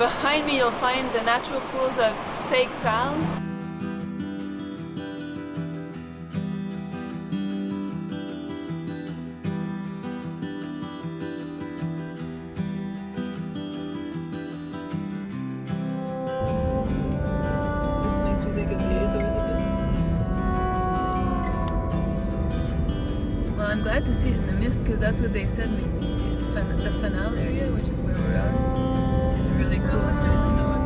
Behind me you'll find the natural pools of Seixal. This makes me think of the Azores a bit. Well, I'm glad to see it in the mist because that's what they said. The canal area, which is where we're at, is really cool when it's misty.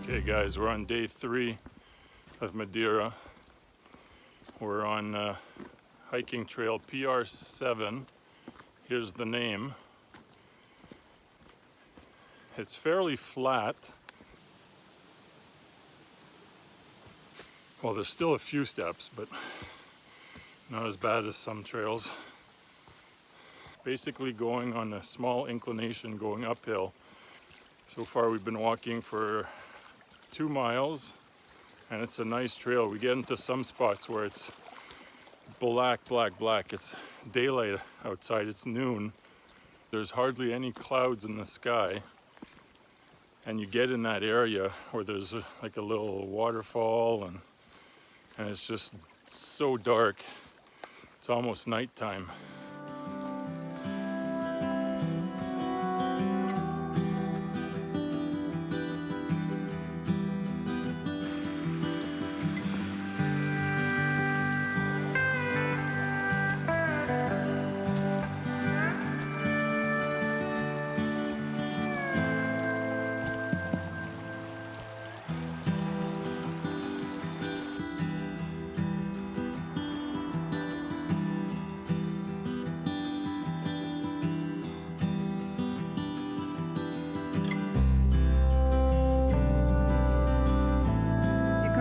Okay guys, we're on day 3 of Madeira. We're on hiking trail PR7. Here's the name. It's fairly flat. Well, there's still a few steps, but not as bad as some trails. Basically going on a small inclination going uphill. So far we've been walking for 2 miles and it's a nice trail. We get into some spots where it's black. It's daylight outside, it's noon. There's hardly any clouds in the sky. And you get in that area where there's like a little waterfall and it's just so dark. It's almost nighttime.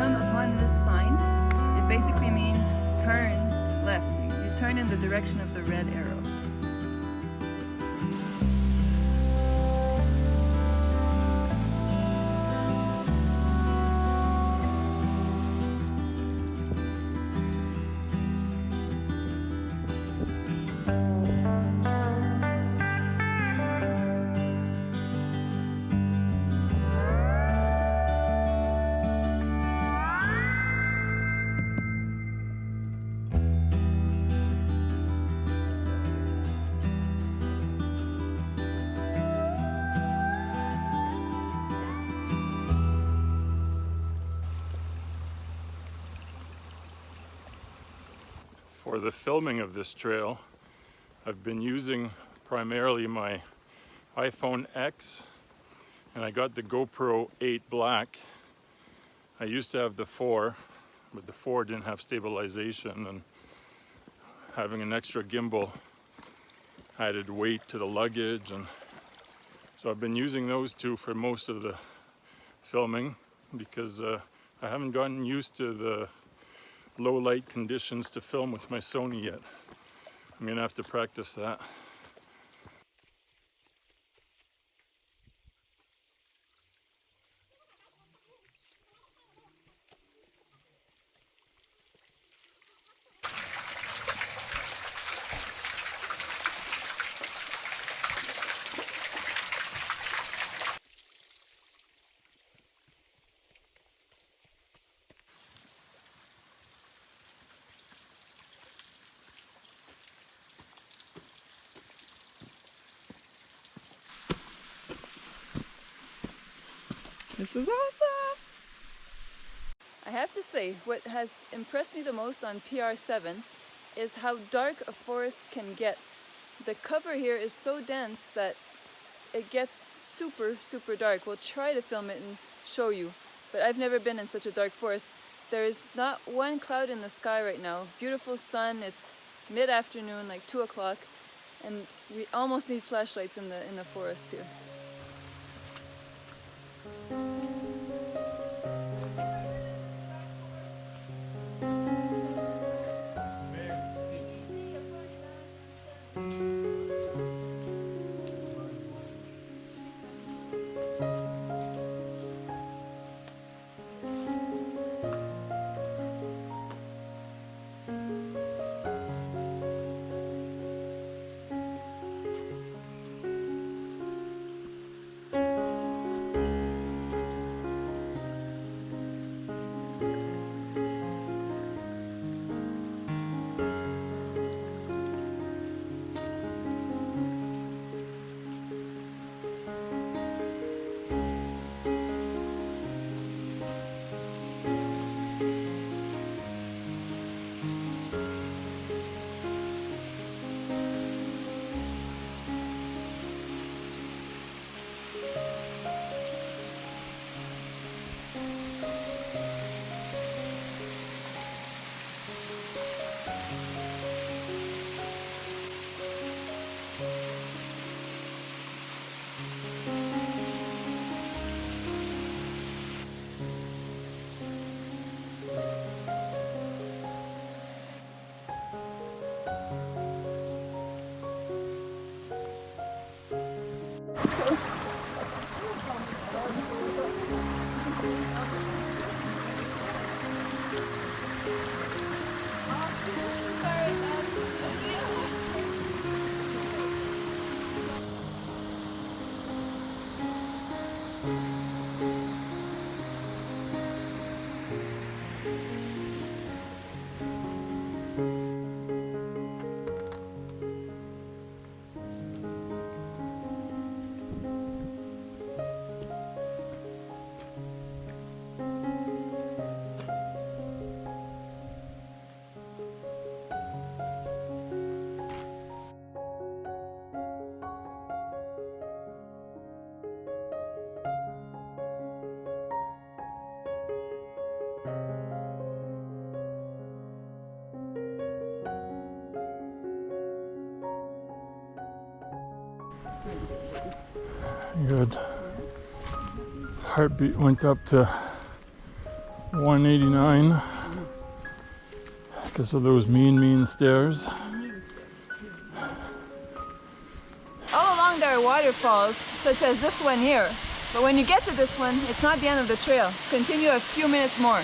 Upon this sign, it basically means turn left. You turn in the direction of the red arrow. For the filming of this trail, I've been using primarily my iPhone X, and I got the GoPro 8 Black. I used to have the 4, but the 4 didn't have stabilization, and having an extra gimbal added weight to the luggage, and so I've been using those two for most of the filming because I haven't gotten used to the low light conditions to film with my Sony yet. I'm gonna have to practice that. This is awesome! I have to say, what has impressed me the most on PR7 is how dark a forest can get. The cover here is so dense that it gets super dark. We'll try to film it and show you, but I've never been in such a dark forest. There is not one cloud in the sky right now. Beautiful sun, it's mid-afternoon, like 2 o'clock, and we almost need flashlights in the forest here. Good. Heartbeat went up to 189 because of those mean stairs. All along there are waterfalls, such as this one here. But when you get to this one, it's not the end of the trail. Continue a few minutes more.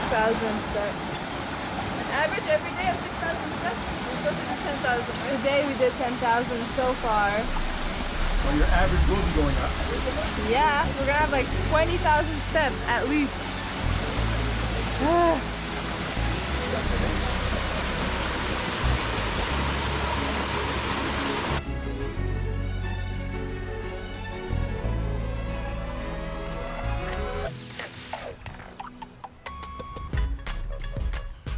Steps. An average every day of 6,000 steps? We're supposed to do 10,000, right? Today we did 10,000 so far. Well, your average will be going up. Yeah, we're gonna have like 20,000 steps at least.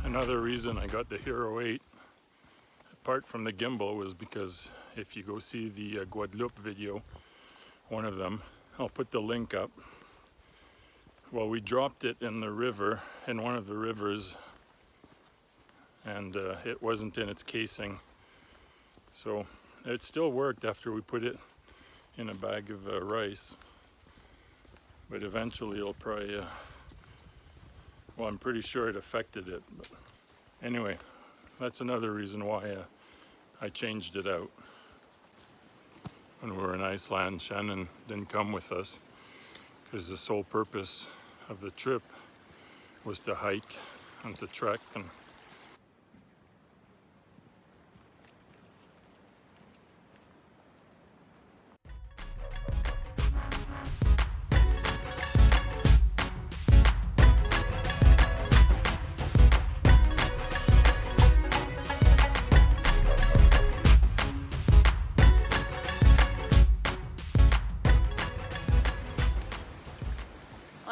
Another reason I got the Hero 8, apart from the gimbal, was because if you go see the Guadeloupe video, one of them, I'll put the link up. Well, we dropped it in the river, in one of the rivers, and it wasn't in its casing. So it still worked after we put it in a bag of rice. But eventually it'll probably, well, I'm pretty sure it affected it. But anyway, that's another reason why I changed it out. When we were in Iceland, Shannon didn't come with us because the sole purpose of the trip was to hike and to trek. And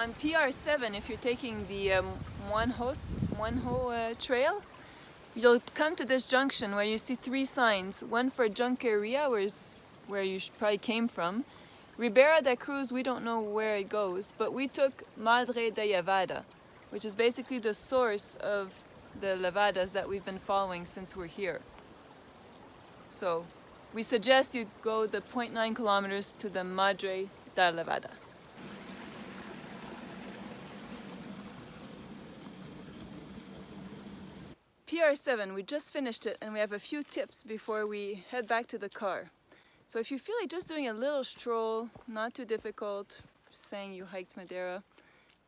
on PR7, if you're taking the Moinho trail, you'll come to this junction where you see 3 signs. One for Junqueria, where you probably came from. Ribeira da Cruz, we don't know where it goes, but we took Madeira de Levada, which is basically the source of the levadas that we've been following since we're here. So we suggest you go the 0.9 kilometers to the Madeira da Levada. PR7, we just finished it and we have a few tips before we head back to the car. So if you feel like just doing a little stroll, not too difficult, saying you hiked Madeira,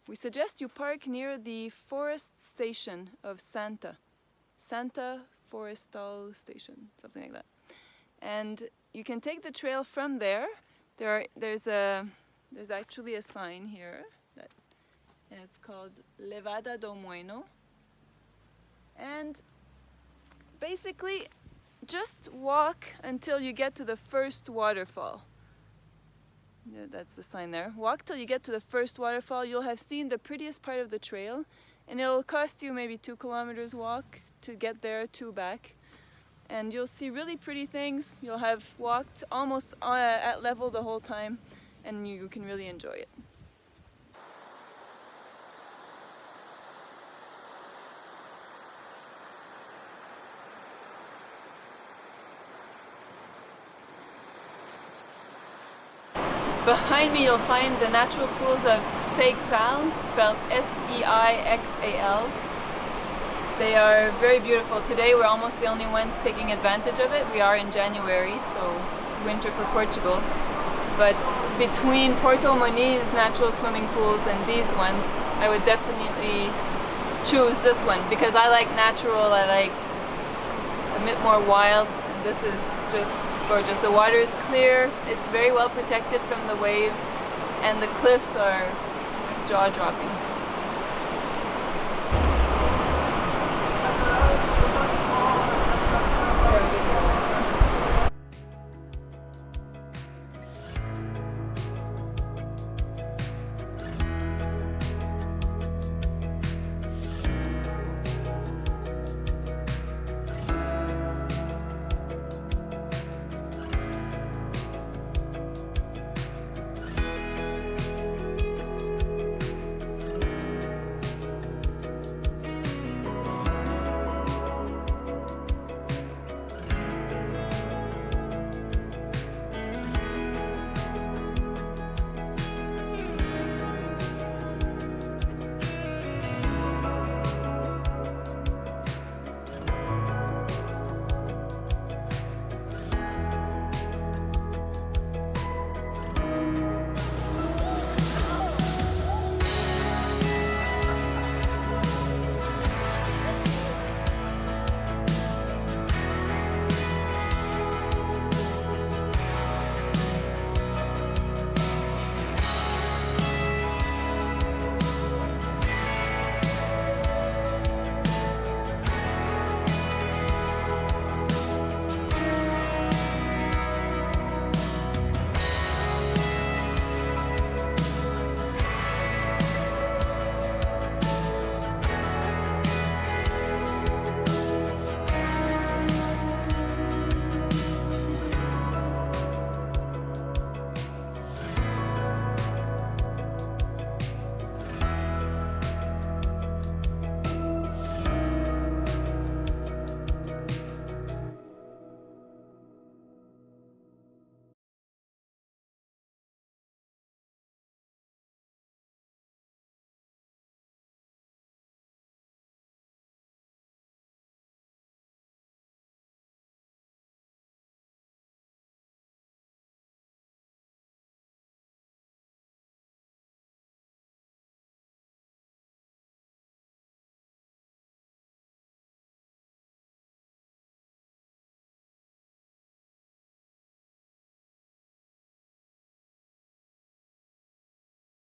we suggest you park near the forest station of Santa Forestal Station, something like that. And you can take the trail from there. There's actually a sign here, and it's called Levada do Moinho. And basically, just walk until you get to the first waterfall. Yeah, that's the sign there. Walk till you get to the first waterfall. You'll have seen the prettiest part of the trail, and it'll cost you maybe 2 kilometers walk to get there, 2 back. And you'll see really pretty things. You'll have walked almost at level the whole time, and you can really enjoy it. Behind me you'll find the natural pools of Seixal, spelled S-E-I-X-A-L. They are very beautiful. Today we're almost the only ones taking advantage of it. We are in January, so it's winter for Portugal. But between Porto Moniz natural swimming pools and these ones, I would definitely choose this one because I like natural, I like a bit more wild, and this is just gorgeous. The water is clear, it's very well protected from the waves, and the cliffs are jaw-dropping.